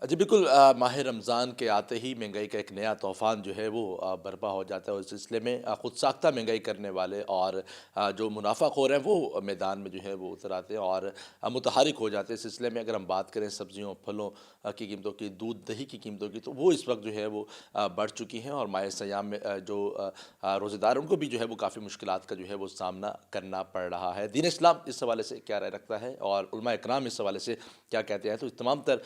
جی بالکل ماہ رمضان کے آتے ہی مہنگائی کا ایک نیا طوفان جو ہے وہ برپا ہو جاتا ہے، اور اس سلسلے میں خود ساختہ مہنگائی کرنے والے اور جو منافع خور ہیں وہ میدان میں جو ہے وہ اتر آتے ہیں اور متحرک ہو جاتے ہیں۔ اس سلسلے میں اگر ہم بات کریں سبزیوں پھلوں کی قیمتوں کی، دودھ دہی کی قیمتوں کی، تو وہ اس وقت جو ہے وہ بڑھ چکی ہیں، اور ماہ سیام میں جو روزے دار ان کو بھی جو ہے وہ کافی مشکلات کا جو ہے وہ سامنا کرنا پڑ رہا ہے۔ دین اسلام اس حوالے سے کیا رائے رکھتا ہے اور علماء اکرام اس حوالے سے کیا کہتے ہیں؟ تو اس تمام تر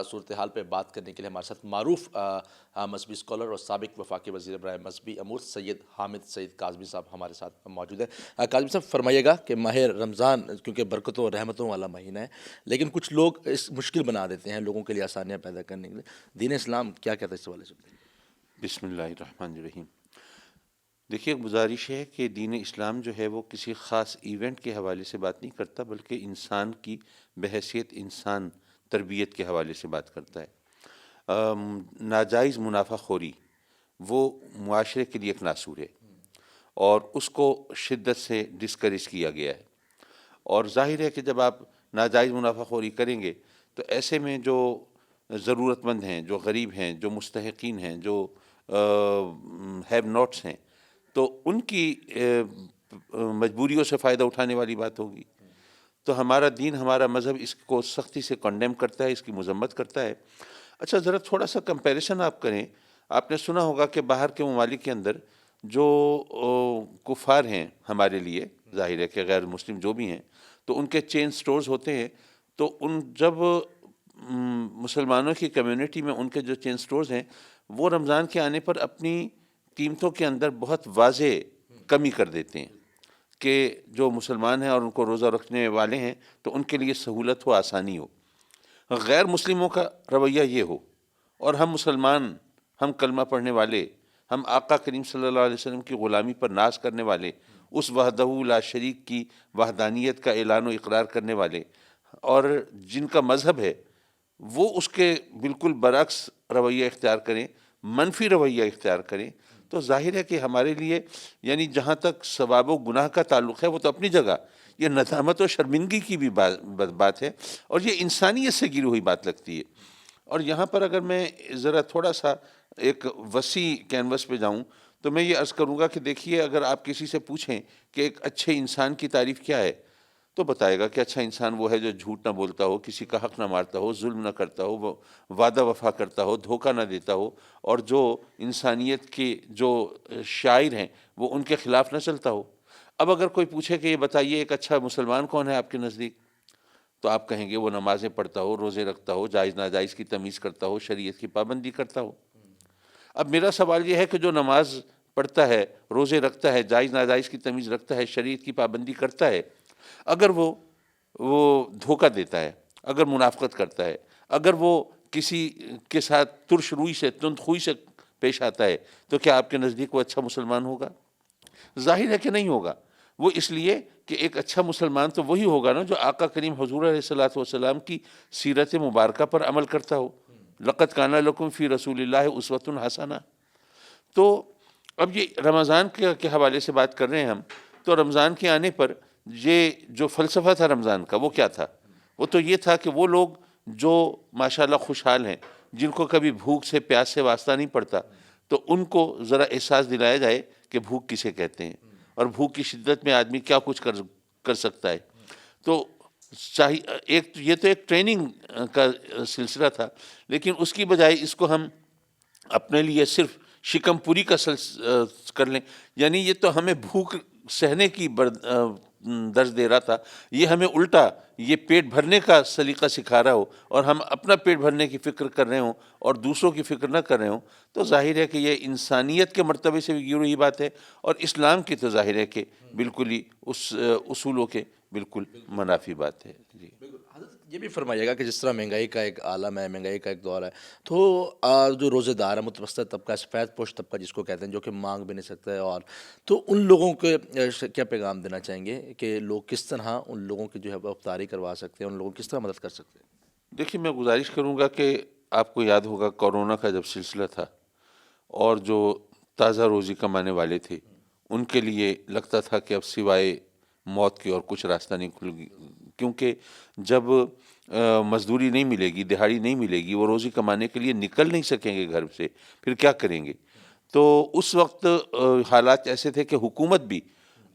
صورتحال پہ بات کرنے کے لیے ہمارے ساتھ معروف مذہبی اسکالر اور سابق وفاقی وزیر برائے مذہبی امور سید حامد سعید کاظمی صاحب ہمارے ساتھ موجود ہیں۔ کاظمی صاحب فرمائیے گا کہ ماہ رمضان کیونکہ برکتوں اور رحمتوں والا مہینہ ہے، لیکن کچھ لوگ اس مشکل بنا دیتے ہیں لوگوں کے لیے آسانیاں پیدا کرنے کے لیے، دین اسلام کیا کہتا ہے اس حوالے سے؟ بسم اللہ الرحمن الرحیم۔ دیکھیے، گزارش ہے کہ دین اسلام جو ہے وہ کسی خاص ایونٹ کے حوالے سے بات نہیں کرتا، بلکہ انسان کی بحیثیت انسان تربیت کے حوالے سے بات کرتا ہے۔ ناجائز منافع خوری وہ معاشرے کے لیے ایک ناسور ہے، اور اس کو شدت سے ڈسکریج کیا گیا ہے۔ اور ظاہر ہے کہ جب آپ ناجائز منافع خوری کریں گے تو ایسے میں جو ضرورت مند ہیں، جو غریب ہیں، جو مستحقین ہیں، جو ہیو ناٹس ہیں، تو ان کی مجبوریوں سے فائدہ اٹھانے والی بات ہوگی۔ تو ہمارا دین، ہمارا مذہب اس کو سختی سے کنڈیم کرتا ہے، اس کی مذمت کرتا ہے۔ اچھا، ذرا تھوڑا سا کمپیریشن آپ کریں۔ آپ نے سنا ہوگا کہ باہر کے ممالک کے اندر جو کفار ہیں ہمارے لیے، ظاہر ہے کہ غیر مسلم جو بھی ہیں، تو ان کے چین سٹورز ہوتے ہیں، تو جب مسلمانوں کی کمیونٹی میں ان کے جو چین سٹورز ہیں، وہ رمضان کے آنے پر اپنی قیمتوں کے اندر بہت واضح کمی کر دیتے ہیں کہ جو مسلمان ہیں اور ان کو روزہ رکھنے والے ہیں تو ان کے لیے سہولت ہو، آسانی ہو۔ غیر مسلموں کا رویہ یہ ہو، اور ہم مسلمان، ہم کلمہ پڑھنے والے، ہم آقا کریم صلی اللہ علیہ وسلم کی غلامی پر ناز کرنے والے، اس وحدہ لا شریک کی وحدانیت کا اعلان و اقرار کرنے والے، اور جن کا مذہب ہے وہ اس کے بالکل برعکس رویہ اختیار کریں، منفی رویہ اختیار کریں، تو ظاہر ہے کہ ہمارے لیے، یعنی جہاں تک ثواب و گناہ کا تعلق ہے وہ تو اپنی جگہ، یہ ندامت و شرمندگی کی بھی بات ہے، اور یہ انسانیت سے گری ہوئی بات لگتی ہے۔ اور یہاں پر اگر میں ذرا تھوڑا سا ایک وسیع کینوس پہ جاؤں تو میں یہ عرض کروں گا کہ دیکھیے، اگر آپ کسی سے پوچھیں کہ ایک اچھے انسان کی تعریف کیا ہے، تو بتائے گا کہ اچھا انسان وہ ہے جو جھوٹ نہ بولتا ہو، کسی کا حق نہ مارتا ہو، ظلم نہ کرتا ہو، وہ وعدہ وفا کرتا ہو، دھوکہ نہ دیتا ہو، اور جو انسانیت کے جو شاعر ہیں وہ ان کے خلاف نہ چلتا ہو۔ اب اگر کوئی پوچھے کہ یہ بتائیے ایک اچھا مسلمان کون ہے آپ کے نزدیک، تو آپ کہیں گے وہ نمازیں پڑھتا ہو، روزے رکھتا ہو، جائز ناجائز کی تمیز کرتا ہو، شریعت کی پابندی کرتا ہو۔ اب میرا سوال یہ ہے کہ جو نماز پڑھتا ہے، روزے رکھتا ہے، جائز ناجائز کی تمیز رکھتا ہے، شریعت کی پابندی کرتا ہے، اگر وہ دھوکہ دیتا ہے، اگر منافقت کرتا ہے، اگر وہ کسی کے ساتھ ترش روئی سے، تند خوئی سے پیش آتا ہے، تو کیا آپ کے نزدیک وہ اچھا مسلمان ہوگا؟ ظاہر ہے کہ نہیں ہوگا۔ وہ اس لیے کہ ایک اچھا مسلمان تو وہی ہوگا نا جو آقا کریم حضور علیہ الصلوۃ والسلام کی سیرت مبارکہ پر عمل کرتا ہو۔ لقد کان لکم فی رسول اللہ اسوۃ حسنہ۔ تو اب یہ رمضان کے حوالے سے بات کر رہے ہیں ہم، تو رمضان کے آنے پر یہ جو فلسفہ تھا رمضان کا، وہ کیا تھا؟ وہ تو یہ تھا کہ وہ لوگ جو ماشاءاللہ خوشحال ہیں، جن کو کبھی بھوک سے پیاس سے واسطہ نہیں پڑتا، تو ان کو ذرا احساس دلایا جائے کہ بھوک کسے کہتے ہیں، اور بھوک کی شدت میں آدمی کیا کچھ کر سکتا ہے۔ تو یہ تو ایک ٹریننگ کا سلسلہ تھا، لیکن اس کی بجائے اس کو ہم اپنے لیے صرف شکم پوری کا کر لیں، یعنی یہ تو ہمیں بھوک سہنے کی درس دے رہا تھا، یہ ہمیں الٹا یہ پیٹ بھرنے کا سلیقہ سکھا رہا ہو، اور ہم اپنا پیٹ بھرنے کی فکر کر رہے ہوں اور دوسروں کی فکر نہ کر رہے ہوں، تو ظاہر ہے کہ یہ انسانیت کے مرتبے سے بھی گری ہوئی بات ہے، اور اسلام کی تو ظاہر ہے کہ بالکل ہی اس اصولوں کے بالکل منافی بات ہے۔ جی بالکل حضرت یہ بھی فرمائیے گا کہ جس طرح مہنگائی کا ایک عالم ہے، مہنگائی کا ایک دور ہے، تو جو روزے دار ہے، متوسط طبقہ، سفید پوش طبقہ جس کو کہتے ہیں، جو کہ مانگ بھی نہیں سکتا ہے، اور تو ان لوگوں کے کیا پیغام دینا چاہیں گے کہ لوگ کس طرح ان لوگوں کی جو ہے وہ افطاری کروا سکتے ہیں، ان لوگوں کی کس طرح مدد کر سکتے ہیں؟ دیکھیے، میں گزارش کروں گا کہ آپ کو یاد ہوگا کورونا کا جب سلسلہ تھا، اور جو تازہ روزی کمانے والے تھے ان کے لیے لگتا تھا کہ اب سوائے موت کے اور کچھ راستہ نہیں کھل گی، کیونکہ جب مزدوری نہیں ملے گی، دہاڑی نہیں ملے گی، وہ روزی کمانے کے لیے نکل نہیں سکیں گے گھر سے، پھر کیا کریں گے؟ تو اس وقت حالات ایسے تھے کہ حکومت بھی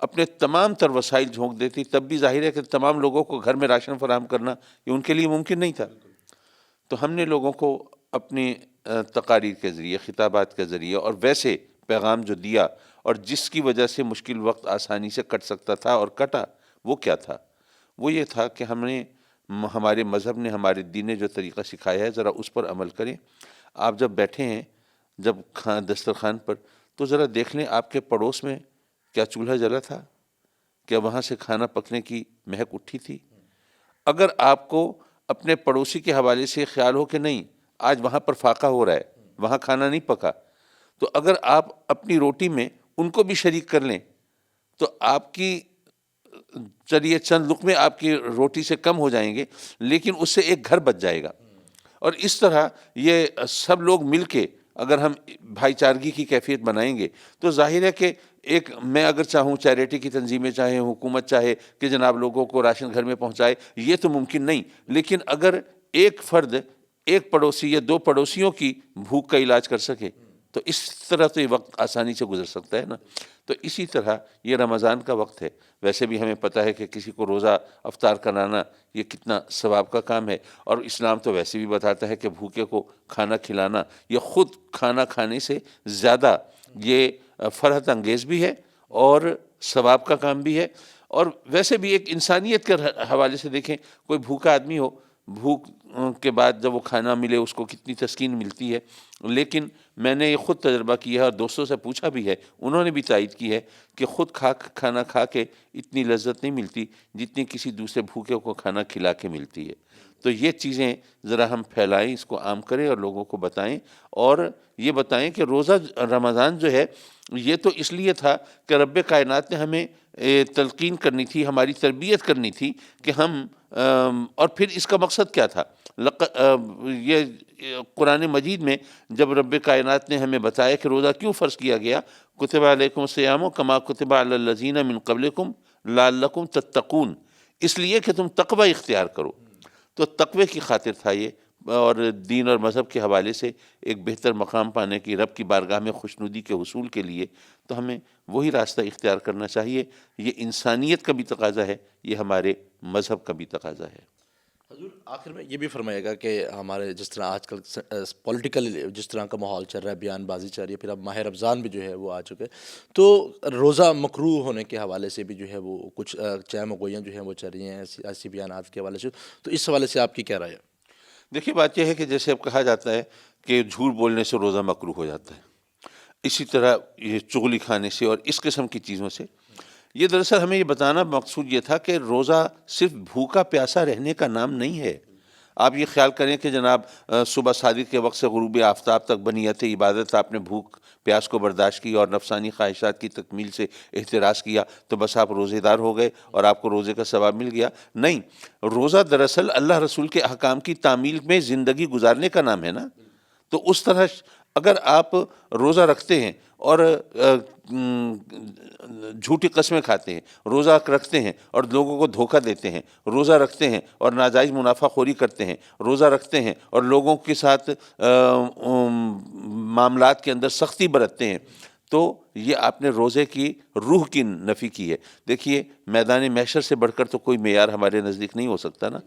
اپنے تمام تر وسائل جھونک دیتی، تب بھی ظاہر ہے کہ تمام لوگوں کو گھر میں راشن فراہم کرنا یہ ان کے لیے ممکن نہیں تھا۔ تو ہم نے لوگوں کو اپنی تقاریر کے ذریعے، خطابات کے ذریعے اور ویسے پیغام جو دیا، اور جس کی وجہ سے مشکل وقت آسانی سے کٹ سکتا تھا اور کٹا، وہ کیا تھا؟ وہ یہ تھا کہ ہم نے، ہمارے مذہب نے، ہمارے دین نے جو طریقہ سکھایا ہے ذرا اس پر عمل کریں۔ آپ جب بیٹھے ہیں، جب دسترخوان پر، تو ذرا دیکھ لیں آپ کے پڑوس میں کیا چولہا جلا تھا؟ کیا وہاں سے کھانا پکنے کی مہک اٹھی تھی؟ اگر آپ کو اپنے پڑوسی کے حوالے سے خیال ہو کہ نہیں آج وہاں پر فاقہ ہو رہا ہے، وہاں کھانا نہیں پکا، تو اگر آپ اپنی روٹی میں ان کو بھی شریک کر لیں تو آپ کی، چلیے چند لقمے آپ کی روٹی سے کم ہو جائیں گے، لیکن اس سے ایک گھر بچ جائے گا۔ اور اس طرح یہ سب لوگ مل کے اگر ہم بھائی چارگی کی کیفیت بنائیں گے تو ظاہر ہے کہ ایک، میں اگر چاہوں، چیریٹی کی تنظیمیں چاہیں، حکومت چاہے کہ جناب لوگوں کو راشن گھر میں پہنچائے، یہ تو ممکن نہیں، لیکن اگر ایک فرد، ایک پڑوسی یا دو پڑوسیوں کی بھوک کا علاج کر سکے تو اس طرح تو یہ وقت آسانی سے گزر سکتا ہے نا۔ تو اسی طرح یہ رمضان کا وقت ہے، ویسے بھی ہمیں پتہ ہے کہ کسی کو روزہ افطار کرانا یہ کتنا ثواب کا کام ہے، اور اسلام تو ویسے بھی بتاتا ہے کہ بھوکے کو کھانا کھلانا یہ خود کھانا کھانے سے زیادہ یہ فرحت انگیز بھی ہے اور ثواب کا کام بھی ہے۔ اور ویسے بھی ایک انسانیت کے حوالے سے دیکھیں، کوئی بھوکا آدمی ہو، بھوک کے بعد جب وہ کھانا ملے اس کو کتنی تسکین ملتی ہے، لیکن میں نے یہ خود تجربہ کیا ہے اور دوستوں سے پوچھا بھی ہے، انہوں نے بھی تائید کی ہے کہ خود کھانا کھا کے اتنی لذت نہیں ملتی جتنی کسی دوسرے بھوکے کو کھانا کھلا کے ملتی ہے۔ تو یہ چیزیں ذرا ہم پھیلائیں، اس کو عام کریں اور لوگوں کو بتائیں، اور یہ بتائیں کہ روزہ رمضان جو ہے یہ تو اس لیے تھا کہ رب کائنات نے ہمیں تلقین کرنی تھی، ہماری تربیت کرنی تھی کہ ہم، اور پھر اس کا مقصد کیا تھا؟ یہ قرآن مجید میں جب رب کائنات نے ہمیں بتایا کہ روزہ کیوں فرض کیا گیا، کتب علیکم الصیام کما کتب علی الذین من قبلکم لعلکم تتقون، اس لیے کہ تم تقوی اختیار کرو۔ تو تقوی کی خاطر تھا یہ، اور دین اور مذہب کے حوالے سے ایک بہتر مقام پانے کی، رب کی بارگاہ میں خوشنودی کے حصول کے لیے تو ہمیں وہی راستہ اختیار کرنا چاہیے۔ یہ انسانیت کا بھی تقاضا ہے، یہ ہمارے مذہب کا بھی تقاضا ہے۔ حضور آخر میں یہ بھی فرمائے گا کہ ہمارے جس طرح آج کل پولیٹیکل جس طرح کا ماحول چل رہا ہے، بیان بازی چل رہی ہے، پھر اب ماہ رمضان بھی جو ہے وہ آ چکے، تو روزہ مکروہ ہونے کے حوالے سے بھی جو ہے وہ کچھ چیم و گوئیاں جو ہیں وہ چل رہی ہیں ایسی بیانات کے حوالے سے، تو اس حوالے سے آپ کی کیا رائے ہے؟ دیکھیے بات یہ ہے کہ جیسے اب کہا جاتا ہے کہ جھوٹ بولنے سے روزہ مکروہ ہو جاتا ہے، اسی طرح یہ چغلی کھانے سے اور اس قسم کی چیزوں سے، یہ دراصل ہمیں یہ بتانا مقصود یہ تھا کہ روزہ صرف بھوکا پیاسا رہنے کا نام نہیں ہے۔ آپ یہ خیال کریں کہ جناب صبح صادق کے وقت سے غروب آفتاب تک بنیت عبادت آپ نے بھوک پیاس کو برداشت کی اور نفسانی خواہشات کی تکمیل سے احتراز کیا تو بس آپ روزے دار ہو گئے اور آپ کو روزے کا ثواب مل گیا۔ نہیں، روزہ دراصل اللہ رسول کے احکام کی تعمیل میں زندگی گزارنے کا نام ہے نا۔ تو اس طرح اگر آپ روزہ رکھتے ہیں اور جھوٹی قسمیں کھاتے ہیں، روزہ رکھتے ہیں اور لوگوں کو دھوکہ دیتے ہیں، روزہ رکھتے ہیں اور ناجائز منافع خوری کرتے ہیں، روزہ رکھتے ہیں اور لوگوں کے ساتھ معاملات کے اندر سختی برتتے ہیں، تو یہ آپ نے روزے کی روح کی نفی کی ہے۔ دیکھیے میدان محشر سے بڑھ کر تو کوئی معیار ہمارے نزدیک نہیں ہو سکتا نا،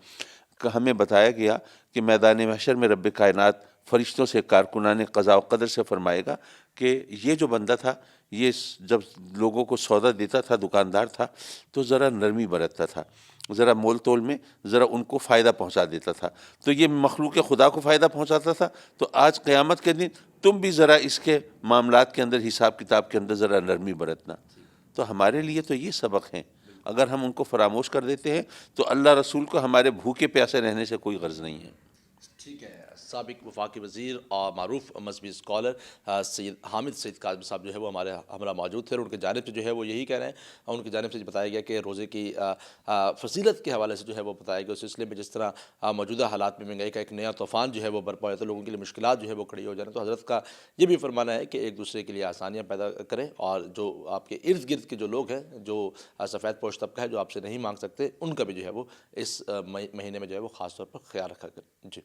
کہ ہمیں بتایا گیا کہ میدان محشر میں رب کائنات فرشتوں سے، کارکنان قضاء و قدر سے فرمائے گا کہ یہ جو بندہ تھا، یہ جب لوگوں کو سودا دیتا تھا، دکاندار تھا، تو ذرا نرمی برتتا تھا، ذرا مول تول میں ذرا ان کو فائدہ پہنچا دیتا تھا، تو یہ مخلوق خدا کو فائدہ پہنچاتا تھا، تو آج قیامت کے دن تم بھی ذرا اس کے معاملات کے اندر، حساب کتاب کے اندر ذرا نرمی برتنا۔ تو ہمارے لیے تو یہ سبق ہیں، اگر ہم ان کو فراموش کر دیتے ہیں تو اللہ رسول کو ہمارے بھوکے پیاسے رہنے سے کوئی غرض نہیں ہے۔ ٹھیک ہے، سابق وفاقی وزیر اور معروف مذہبی اسکالر سید حامد سعید کاظمی صاحب جو ہے وہ ہمارے ہمراہ موجود تھے، اور ان کی جانب سے جو ہے وہ یہی کہہ رہے ہیں، اور ان کی جانب سے بتایا گیا کہ روزے کی فضیلت کے حوالے سے جو ہے وہ بتایا گیا اس سلسلے میں، جس طرح موجودہ حالات میں مہنگائی کا ایک نیا طوفان جو ہے وہ برپا ہوا ہے تو لوگوں کے لیے مشکلات جو ہے وہ کھڑی ہو جانا، تو حضرت کا یہ بھی فرمانا ہے کہ ایک دوسرے کے لیے آسانیاں پیدا کریں، اور جو آپ کے ارد گرد کے جو لوگ ہیں، جو سفید پوش طبقہ ہے جو آپ سے نہیں مانگ سکتے، ان کا بھی جو ہے وہ اس مہینے میں جو ہے وہ خاص طور پر خیال رکھا کریں۔ جی